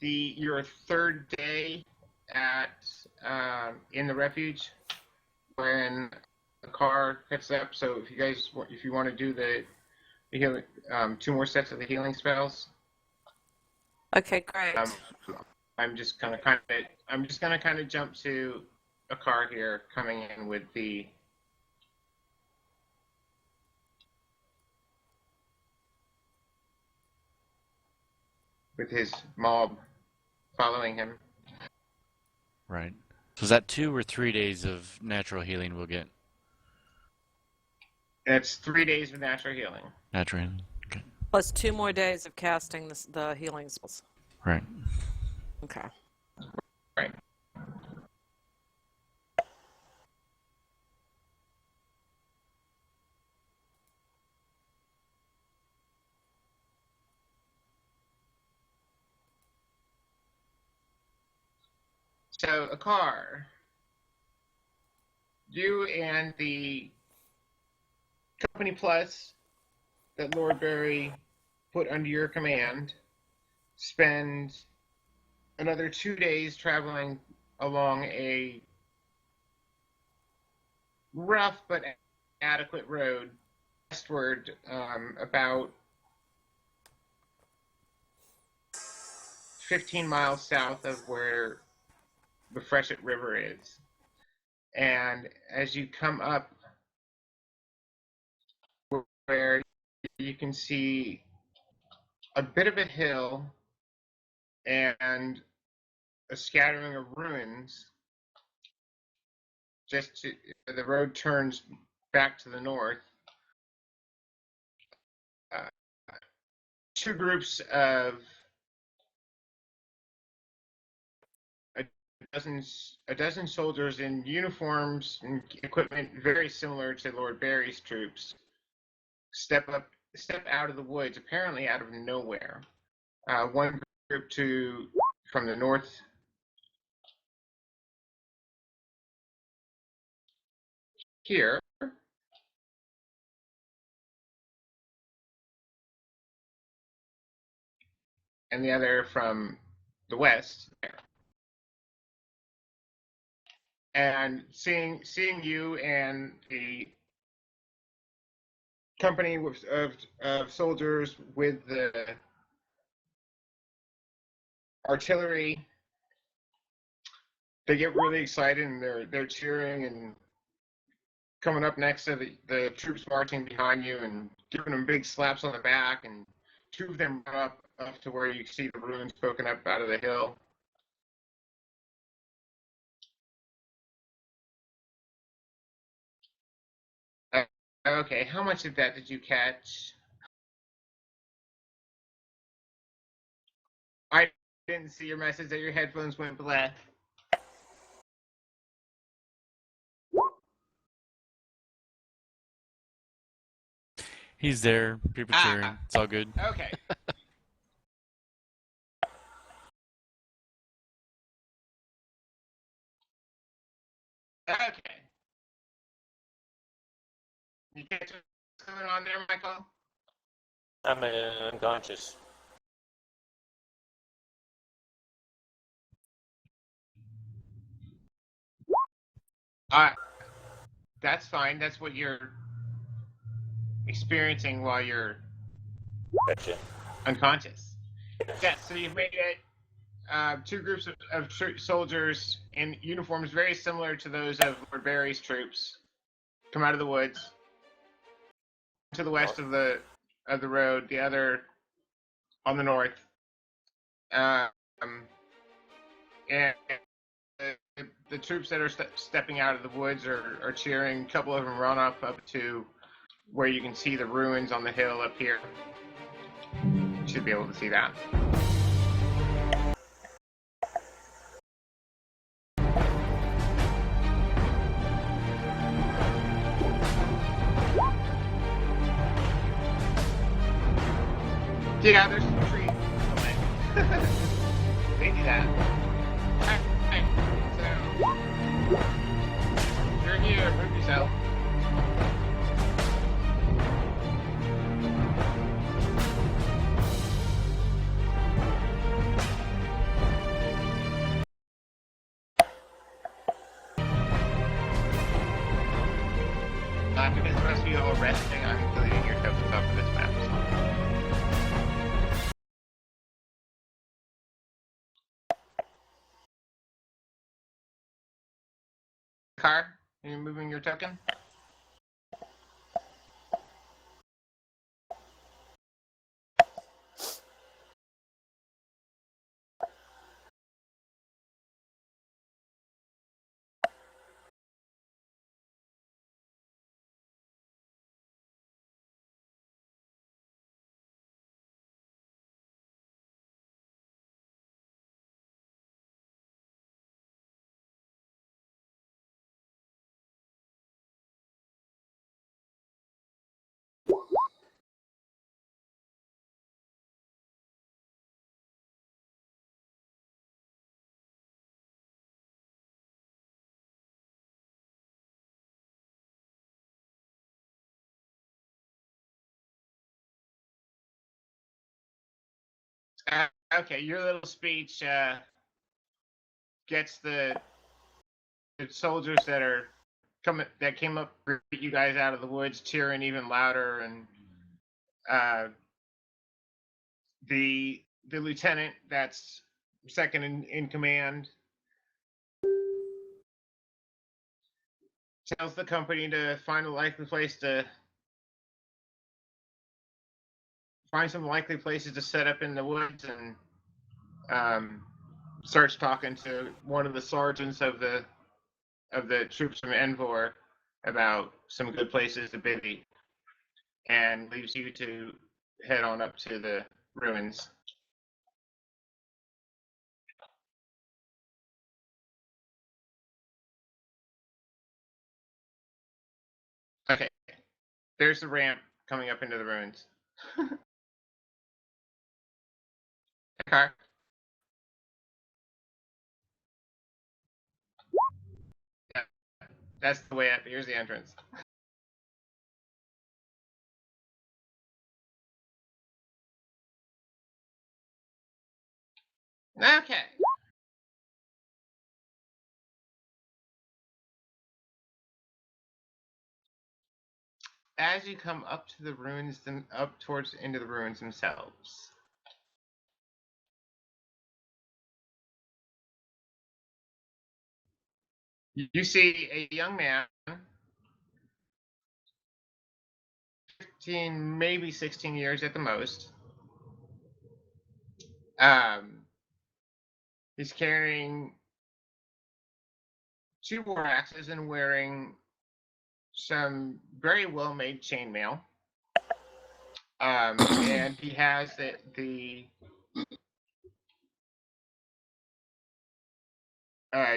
your third day at in the refuge when the car gets up. So if you want to do the healing, 2 more sets of the healing spells. Okay, great. I'm just gonna kind of jump to a car here coming in with his mob following him. Right. So is that 2 or 3 days of natural healing we'll get? It's 3 days of natural healing. Natural healing. Okay. Plus 2 more days of casting the healing spells. Right. Okay. Right. So, a car. You and the Company Plus that Lord Barry put under your command spend another 2 days traveling along a rough but adequate road westward, about 15 miles south of where the Freshet River is. And as you come up where you can see a bit of a hill and a scattering of ruins, the road turns back to the north. 2 groups of a dozen soldiers in uniforms and equipment very similar to Lord Barry's troops step out of the woods, apparently out of nowhere. One group from the north here, and the other from the west there. And seeing you and the company of soldiers with the artillery, they get really excited and they're cheering and coming up next to the troops marching behind you and giving them big slaps on the back, and 2 of them run up to where you see the ruins poking up out of the hill. Okay, how much of that did you catch? I didn't see your message that your headphones went black. He's there. People cheering. It's all good. Okay. Okay. You catch what's going on there, Michael? I'm unconscious. That's fine. That's what you're experiencing while you're unconscious. Yes, so you've made it. 2 groups of soldiers in uniforms very similar to those of Lord Barry's troops come out of the woods to the west of the road, the other on the north. And the troops that are stepping out of the woods are cheering. A couple of them run up to where you can see the ruins on the hill up here. You should be able to see that. Yeah, there's some trees. They do that. Alright, so you're here, move yourself. of you all are resting, I'm deleting your tokens off of this map. Car, are you moving your token? Okay, your little speech gets the soldiers that came up to greet you guys out of the woods cheering even louder, and uh, the lieutenant that's second in command tells the company to find some likely places to set up in the woods, and starts talking to one of the sergeants of the troops from Envor about some good places to be, and leaves you to head on up to the ruins. Okay, there's the ramp coming up into the ruins. Car. Yeah, that's the way up. Here's the entrance. Okay. As you come up to the ruins, up towards into the ruins themselves, you see a young man, 15, maybe 16 years at the most. He's carrying 2 war axes and wearing some very well-made chainmail. And he has the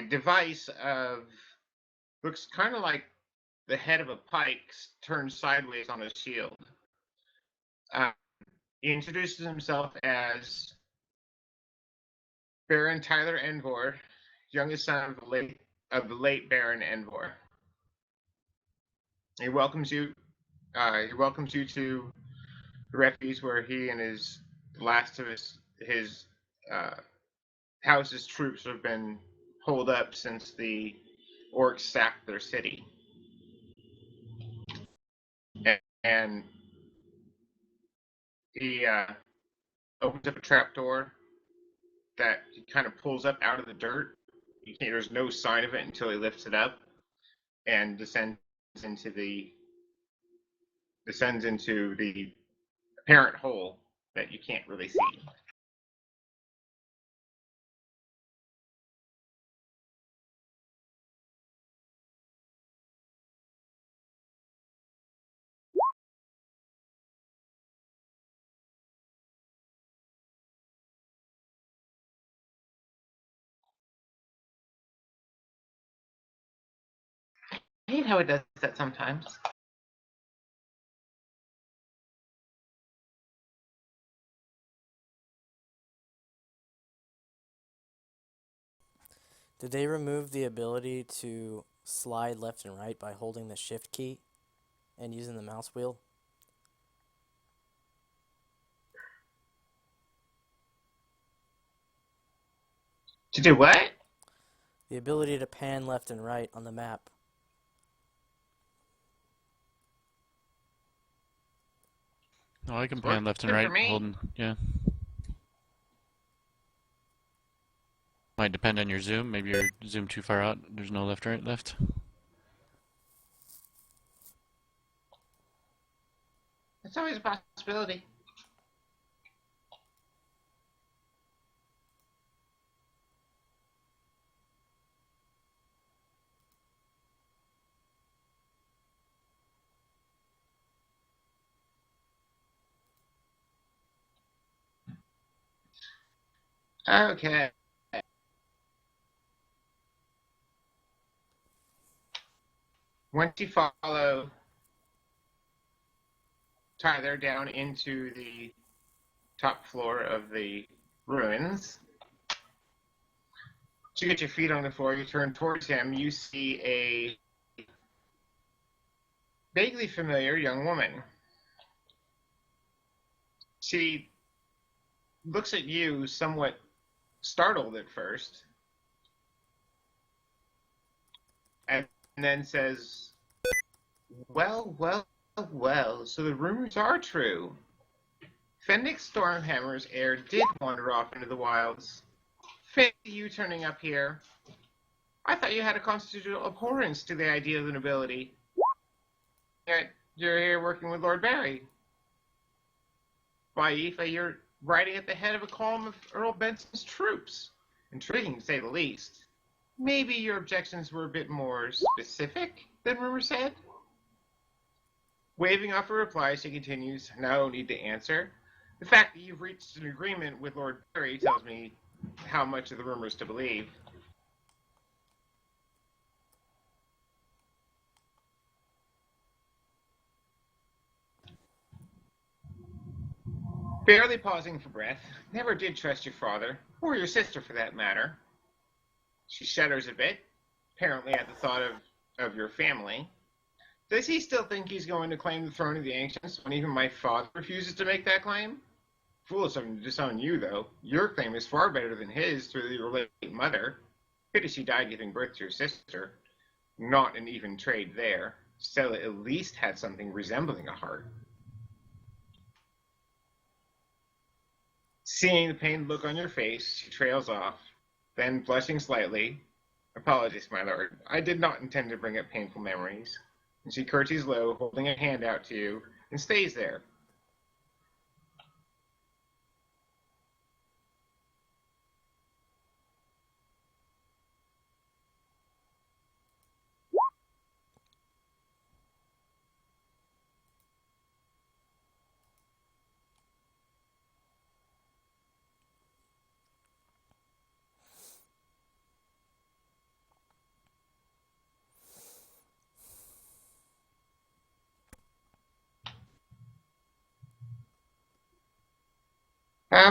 device of, looks kind of like the head of a pike turned sideways on his shield. He introduces himself as Baron Tyler Envor, youngest son of the late Baron Envor. He welcomes you. He welcomes you to the refuge where he and his last of his house's troops have been holed up since the orcs sacked their city. And he opens up a trapdoor that he kind of pulls up out of the dirt. There's no sign of it until he lifts it up and descends into the apparent hole that you can't really see. I hate how it does that sometimes. Did they remove the ability to slide left and right by holding the shift key and using the mouse wheel? To do what? The ability to pan left and right on the map. Oh, I can Work pan left and good right, for me. holding. Yeah. Might depend on your zoom. Maybe you're zoomed too far out. There's no left, right, left. It's always a possibility. Okay. Once you follow Tyler down into the top floor of the ruins, to get your feet on the floor, you turn towards him. You see a vaguely familiar young woman. She looks at you somewhat startled at first, and then says, well, well, well, so the rumors are true. Fennec Stormhammer's heir did wander off into the wilds. Fancy you turning up here. I thought you had a constitutional abhorrence to the idea of the nobility. Yet you're here working with Lord Barry. By Aoife, you're riding at the head of a column of Earl Benson's troops. Intriguing, to say the least. Maybe your objections were a bit more specific than rumor said? Waving off a reply, she continues, no need to answer. The fact that you've reached an agreement with Lord Barry tells me how much of the rumors to believe. Barely pausing for breath, never did trust your father, or your sister for that matter. She shudders a bit, apparently at the thought of your family. Does he still think he's going to claim the throne of the ancients when even my father refuses to make that claim? Foolish of him to disown you, though. Your claim is far better than his through your late mother. Pity she died giving birth to your sister. Not an even trade there. Stella at least had something resembling a heart. Seeing the pained look on your face, she trails off, then blushing slightly, apologies, my lord. I did not intend to bring up painful memories. And she curtsies low, holding a hand out to you, and stays there.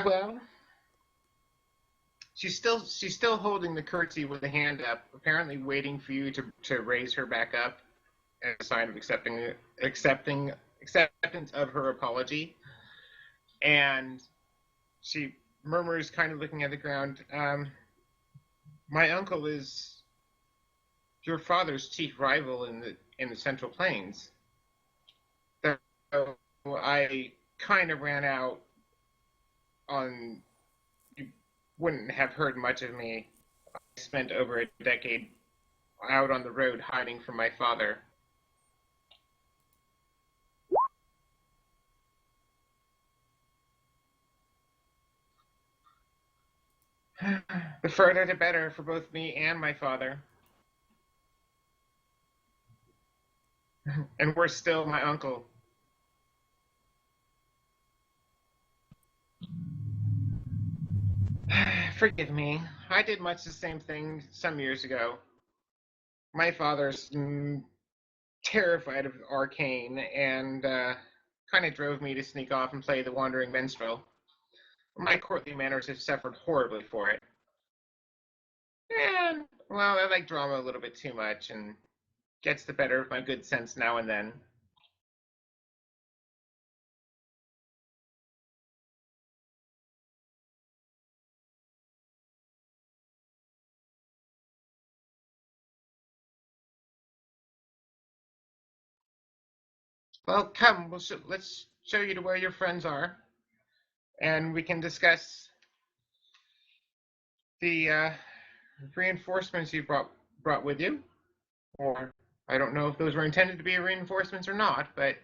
Well. She's still holding the curtsy with the hand up, apparently waiting for you to raise her back up as a sign of acceptance of her apology. And she murmurs, kind of looking at the ground, my uncle is your father's chief rival in the Central Plains. So I kind of ran out on. You wouldn't have heard much of me. I spent over a decade out on the road hiding from my father. The further the better for both me and my father. And worse still, my uncle. Forgive me. I did much the same thing some years ago. My father's terrified of arcane and kind of drove me to sneak off and play the wandering minstrel. My courtly manners have suffered horribly for it. And, well, I like drama a little bit too much and gets the better of my good sense now and then. Well, come, let's show you to where your friends are, and we can discuss the reinforcements you brought with you. Or I don't know if those were intended to be reinforcements or not, but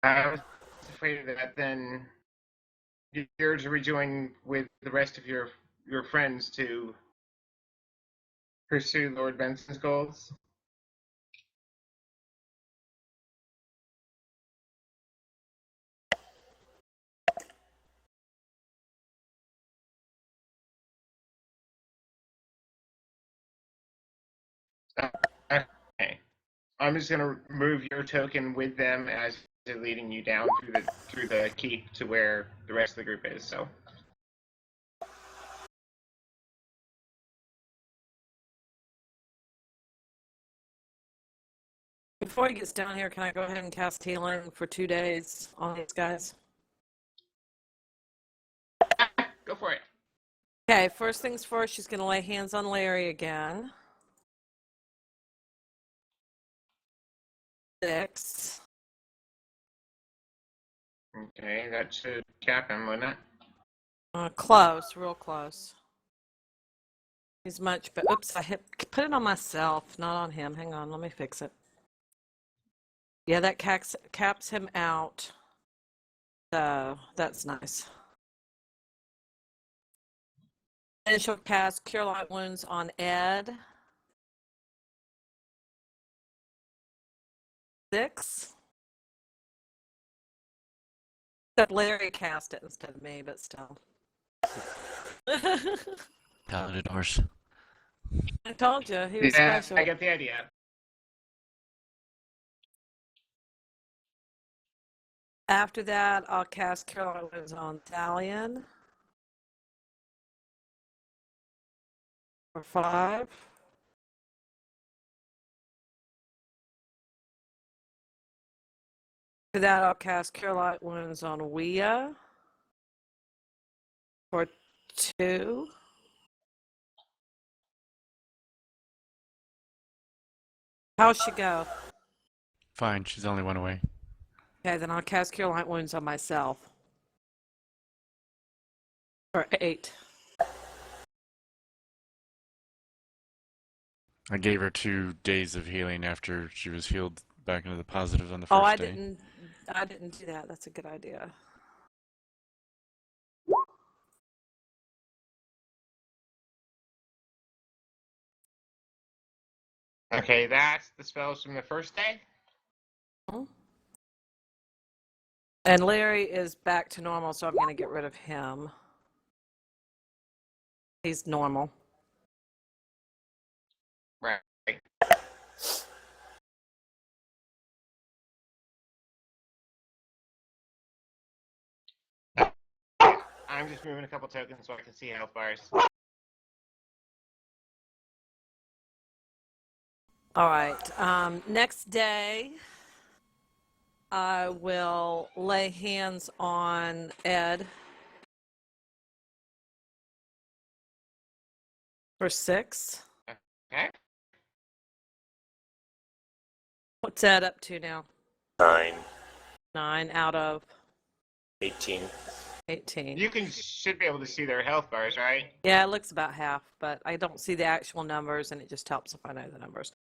I was afraid of that. Then you're to rejoin with the rest of your friends to pursue Lord Benson's goals. Okay. I'm just gonna move your token with them as they're leading you down through the keep to where the rest of the group is. So. Before he gets down here, can I go ahead and cast healing for 2 days on these guys? Go for it. Okay, first things first, she's going to lay hands on Larry again. 6. Okay, that should cap him, wouldn't it? Close, real close. He's much, but oops, put it on myself, not on him. Hang on, let me fix it. Yeah, that caps him out. So that's nice. And she'll cast Cure Light Wounds on Ed. 6. Except Larry cast it instead of me, but still. Talented horse. I told you, he was Yeah, special. I get the idea. After that, I'll cast Cure Light Wounds on Thalion. For 5. After that, I'll cast Cure Light Wounds on Wea. For 2. How's she go? Fine, she's only one away. Okay, then I'll cast Cure Light Wounds on myself. For 8. I gave her 2 days of healing after she was healed back into the positive on the Oh, first day. I didn't do that. That's a good idea. Okay, that's the spells from the first day. And Larry is back to normal, so I'm going to get rid of him. He's normal. Right. I'm just moving a couple tokens so I can see health bars. All right. Next day, I will lay hands on Ed for 6. Okay. What's Ed up to now? 9, 9 out of 18. 18. You should be able to see their health bars, right? Yeah, it looks about half, but I don't see the actual numbers, and it just helps if I know the numbers.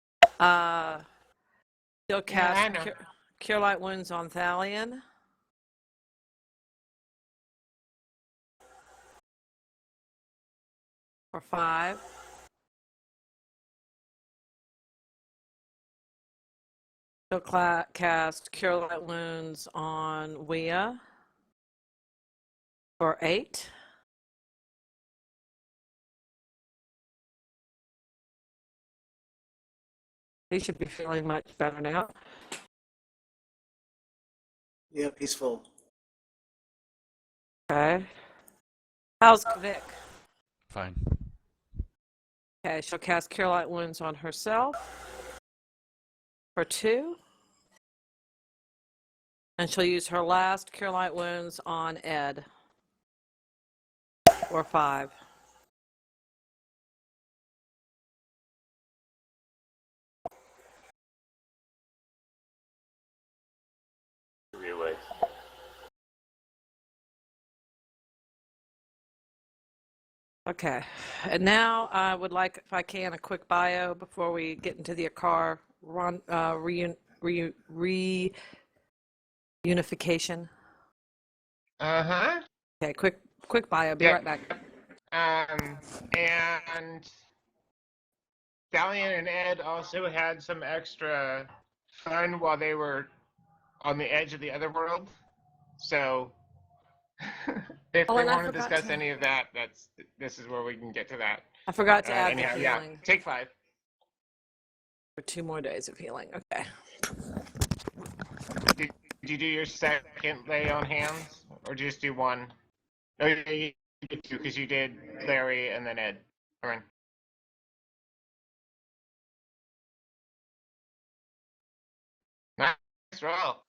Still cast I know. Cure Light Wounds on Thalion. For 5. Still cast Cure Light Wounds on Wea. For 8. He should be feeling much better now. Yeah, peaceful. Okay. How's Vic? Fine. Okay, she'll cast Cure Light Wounds on herself for 2. And she'll use her last Cure Light Wounds on Ed for 5. Relay. Okay, and now I would like, if I can, a quick bio before we get into the Akar reunification. Uh-huh. Okay, quick bio. Be Yep. right back. And Dalian and Ed also had some extra fun while they were on the edge of the other world. So if Oh, they and I want to forgot discuss to. any of that, this is where we can get to that. I forgot to add Anyhow, the yeah. healing Take 5. for 2 more days of healing. Okay. Did you do your second lay on hands, or just do 1? No, you did 2 because you did Larry and then Ed. All right. Nice roll.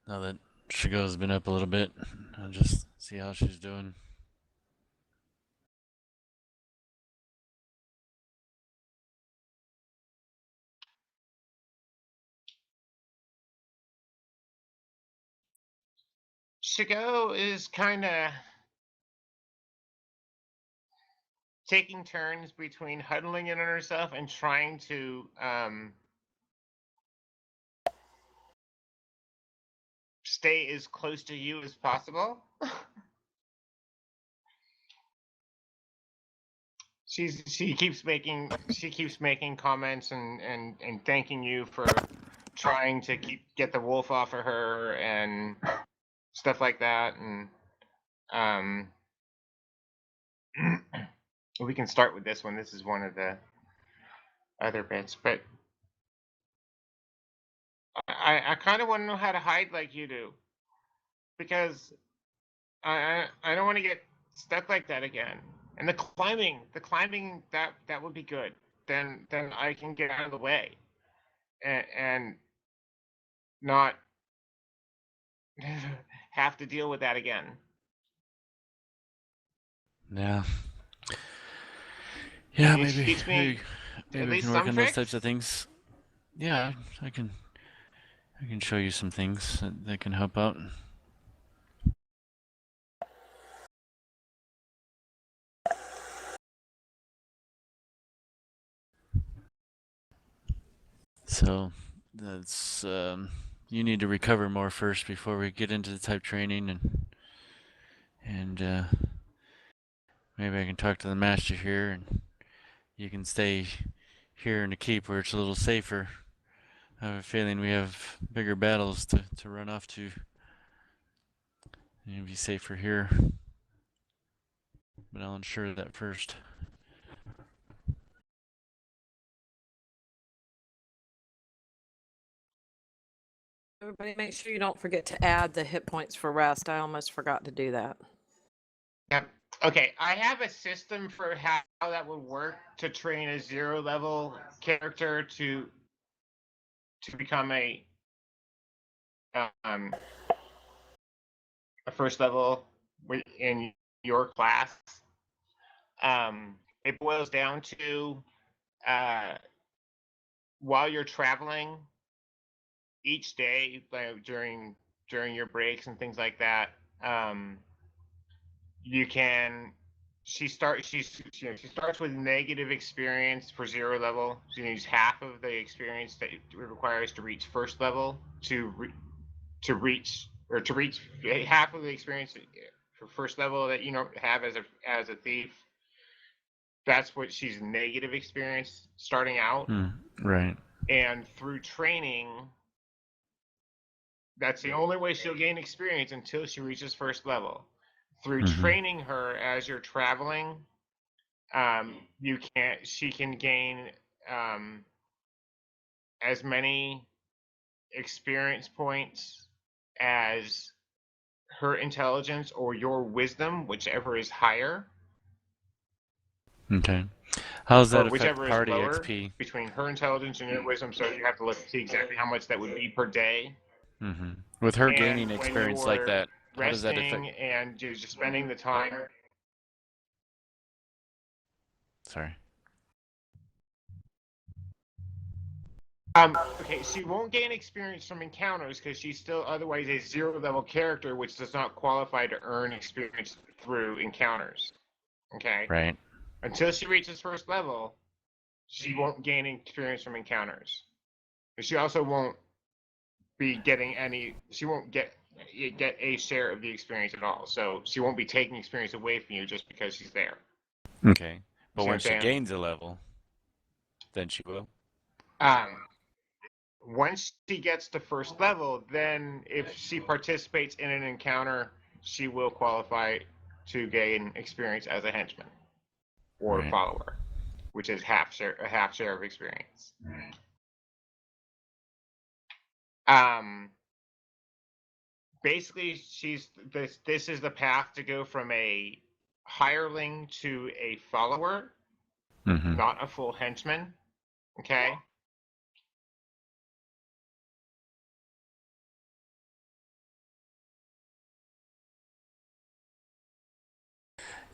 Now that Shigo's been up a little bit, I'll just see how she's doing. Shigo is kind of taking turns between huddling in on herself and trying to stay as close to you as possible. she keeps making comments and thanking you for trying to get the wolf off of her and stuff like that. And we can start with this one. This is one of the other bits, but I kind of want to know how to hide like you do, because I don't want to get stuck like that again. And the climbing that would be good. Then I can get out of the way and not have to deal with that again. Yeah. Yeah, Can you maybe teach me maybe at we least can work some on those tricks? types of things. Yeah, I can show you some things that can help out. So that's you need to recover more first before we get into the type training, and maybe I can talk to the master here, and you can stay here in the keep where it's a little safer. I have a feeling we have bigger battles to run off to. And be safer here. But I'll ensure that first. Everybody, make sure you don't forget to add the hit points for rest. I almost forgot to do that. Yep. Okay, I have a system for how that would work to train a 0 level character to become um, a first level in your class. It boils down to while you're traveling each day, like during your breaks and things like that. You can she starts with negative experience for 0 level. She needs half of the experience that it requires to reach first level to reach half of the experience for first level that you don't have as a thief. That's what she's negative experience starting out. Right. And through training, that's the only way she'll gain experience until she reaches first level. Through training her as you're traveling, she can gain as many experience points as her intelligence or your wisdom, whichever is higher. Okay. How does that or affect whichever is party lower XP? between her intelligence and your wisdom. So you have to look to see exactly how much that would be per day. With her And gaining when experience like you're that, how does that resting affect? and you're just spending the time. Sorry. Okay, she won't gain experience from encounters because she's still otherwise a 0 level character, which does not qualify to earn experience through encounters. Okay? Right. Until she reaches first level, she won't gain experience from encounters. But she also won't be getting she won't get a share of the experience at all. So she won't be taking experience away from you just because she's there. Okay. But See what when I'm she saying? gains a level, then she will. Once she gets to first level, then if she participates in an encounter, she will qualify to gain experience as a henchman or Right. follower, which is a half share of experience. Basically, this is the path to go from a hireling to a follower, not a full henchman. Okay.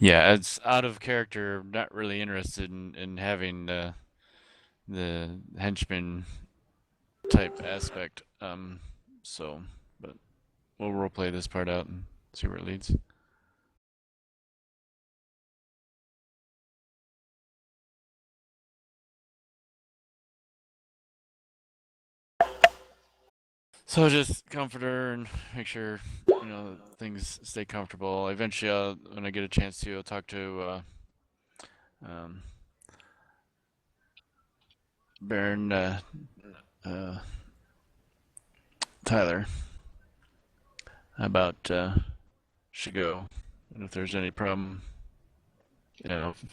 Yeah, it's out of character. I'm not really interested in having the henchman type aspect. So, but we'll roleplay this part out and see where it leads. So just comfort her and make sure things stay comfortable. Eventually, when I get a chance to, I'll talk to um, Baron uh, Tyler about Shigo and if there's any problem.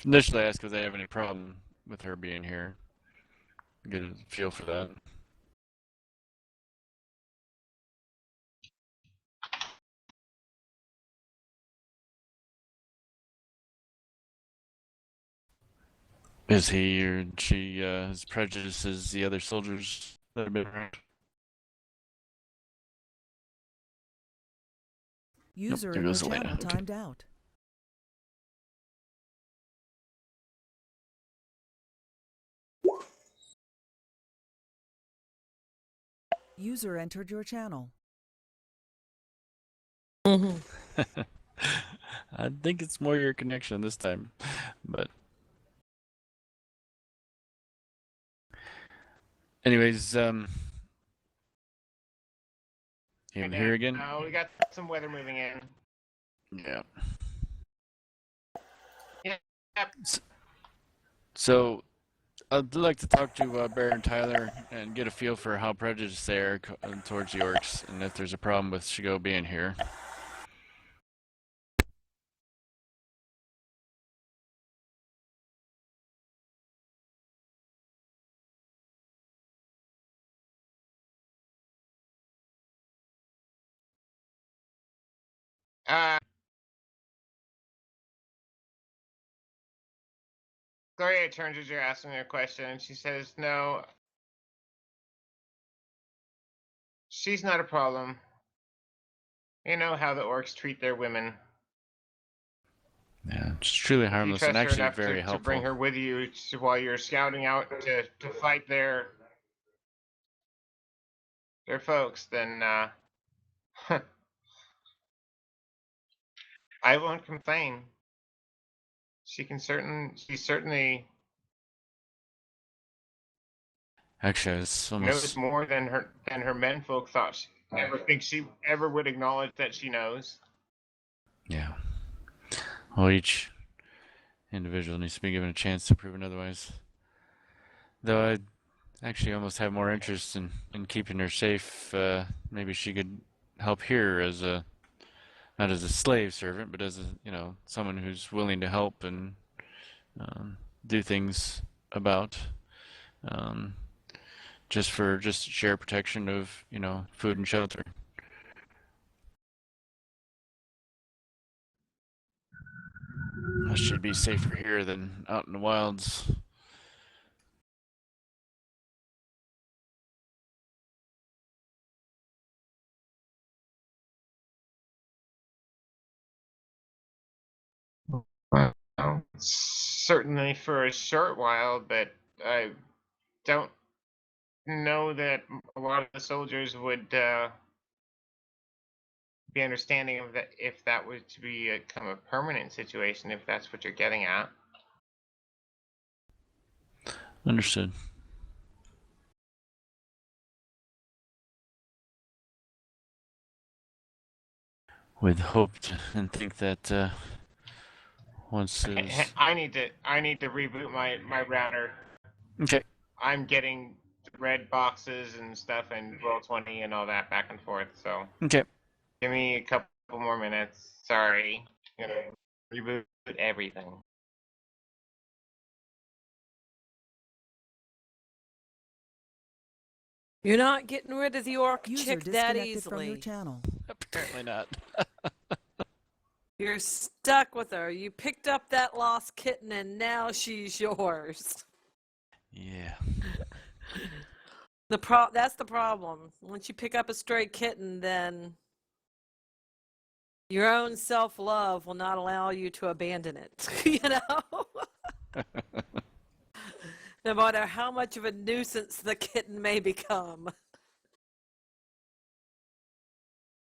Initially ask if they have any problem with her being here. Get a feel for that. Is he or she as prejudiced as the other soldiers that have been around? User there in your goes Elena. channel Okay. timed out. User entered your channel. Mm-hmm. I think it's more your connection this time, but anyways, him here again. No, we got some weather moving in. Yeah. Yep. So I'd like to talk to Baron Tyler and get a feel for how prejudiced they are towards the orcs, and if there's a problem with Shigo being here. Uh, Gloria turns as you're asking her a question, and she says, "No, she's not a problem. You know how the orcs treat their women. Yeah, it's truly If you harmless and trust her actually enough very to bring helpful. her with you while you're scouting out to fight their folks, then I won't complain. She certainly Actually, it's knows almost more than her menfolk thought she ever think she ever would acknowledge that she knows." yeah. Well, each individual needs to be given a chance to prove it otherwise. Though I'd actually almost have more interest in keeping her safe. Maybe she could help here as a not as a slave servant, but as a someone who's willing to help and um, do things about um, just share protection of food and shelter. She'd be safer here than out in the wilds. Well, certainly for a short while, but I don't know that a lot of the soldiers would be understanding of that if that was to become a permanent situation, if that's what you're getting at. Understood. With hope and think that once those I need to reboot my router. okay. I'm getting red boxes and stuff and Roll20 and all that back and forth. So Okay. give me a couple more minutes. Sorry, gonna reboot everything. You're not getting rid of the orc User chick that disconnected from your easily. channel. Apparently not. You're stuck with her. You picked up that lost kitten and now she's yours. Yeah. That's the problem. Once you pick up a stray kitten, then your own self-love will not allow you to abandon it. You know? No matter how much of a nuisance the kitten may become.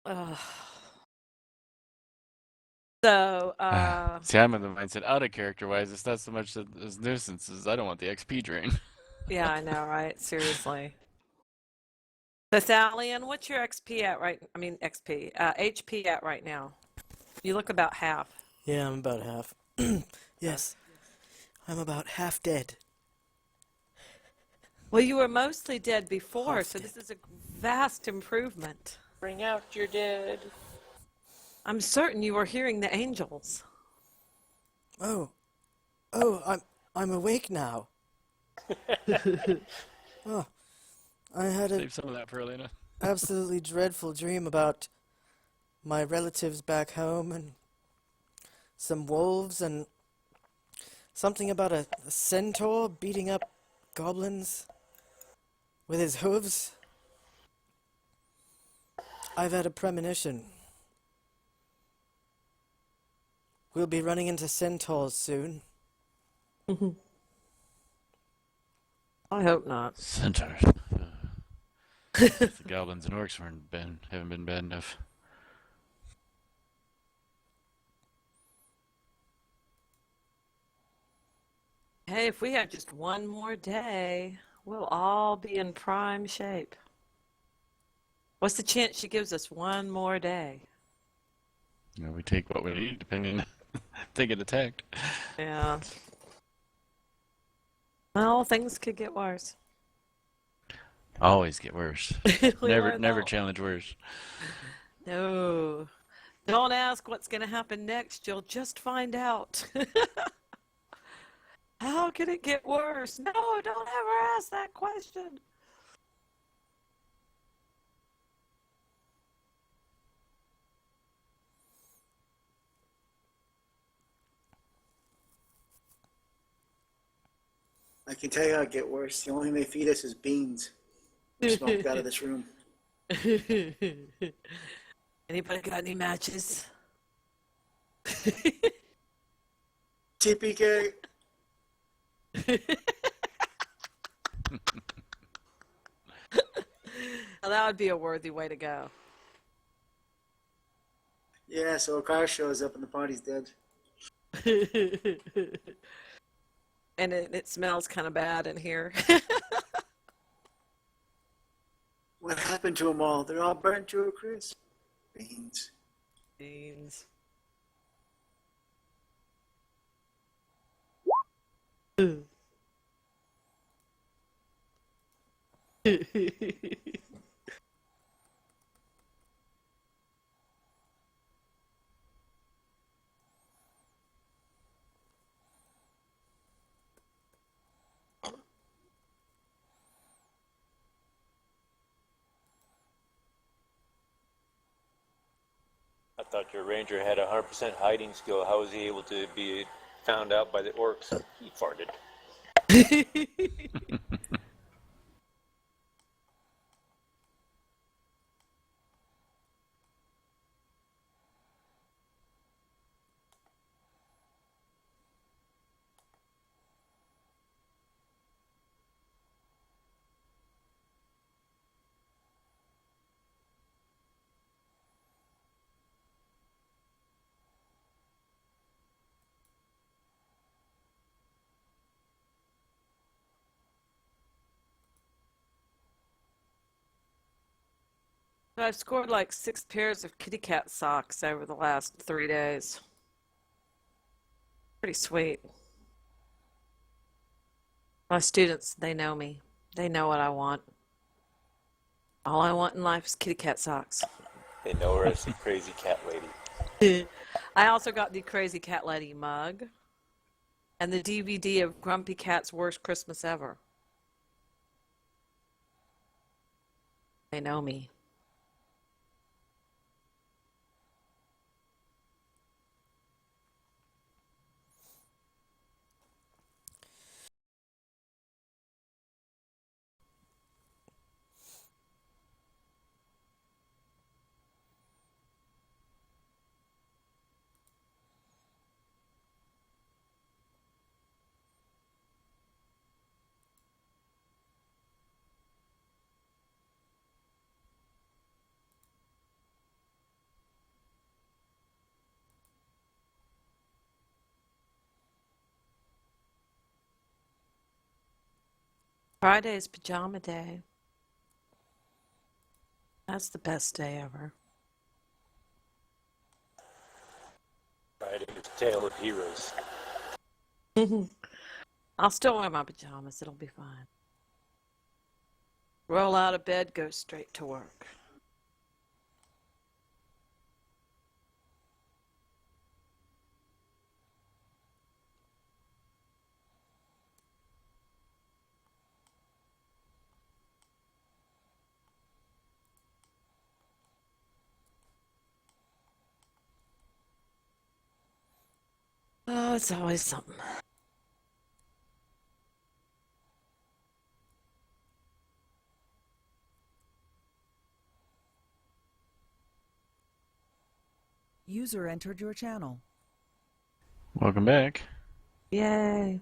Ugh. So, See, I'm in the mindset out of character wise. It's not so much as nuisances. I don't want the XP drain. yeah, I know, right? Seriously. So, Thalian, what's your XP at right? I mean, XP, HP at right now? You look about half. Yeah, I'm about half. Yes, I'm about half dead. Well, you were mostly dead before, Half so dead. this is a vast improvement. Bring out your dead. I'm certain you were hearing the angels. Oh, I'm awake now. Oh, I had an Save some of that for Elena. absolutely dreadful dream about my relatives back home and some wolves and something about a centaur beating up goblins with his hooves. I've had a premonition. We'll be running into centaurs soon. I hope not. Centaurs. If the goblins and orcs haven't been bad enough. Hey, if we have just one more day, we'll all be in prime shape. What's the chance she gives us one more day? We take what we need depending on if they get attacked. Yeah. Well, things could get worse. Always get worse. We Never learned never that. challenge worse. No. Don't ask what's going to happen next. You'll just find out. How could it get worse? No, don't ever ask that question. I can tell you how it get worse. The only thing they feed us is beans. We're smoked out of this room. Anybody got any matches? TPK. Well, that would be a worthy way to go. Yeah, so a car shows up and the party's dead. And it smells kind of bad in here. What happened to them all? They're all burnt to a crisp. Beans. Beans. I thought your ranger had 100% hiding skill. How was he able to be found out by the orcs? He farted. 'I've scored like 6 pairs of kitty cat socks over the last 3 days. Pretty sweet. My students, they know me. They know what I want. All I want in life is kitty cat socks. They know her as the crazy cat lady. I also got the Crazy Cat Lady mug and the DVD of Grumpy Cat's Worst Christmas Ever. They know me. Friday is pajama day. That's the best day ever. Riding his Tale of Heroes. I'll still wear my pajamas. It'll be fine. Roll out of bed, go straight to work. Oh, it's always something. User entered your channel. Welcome back. Yay.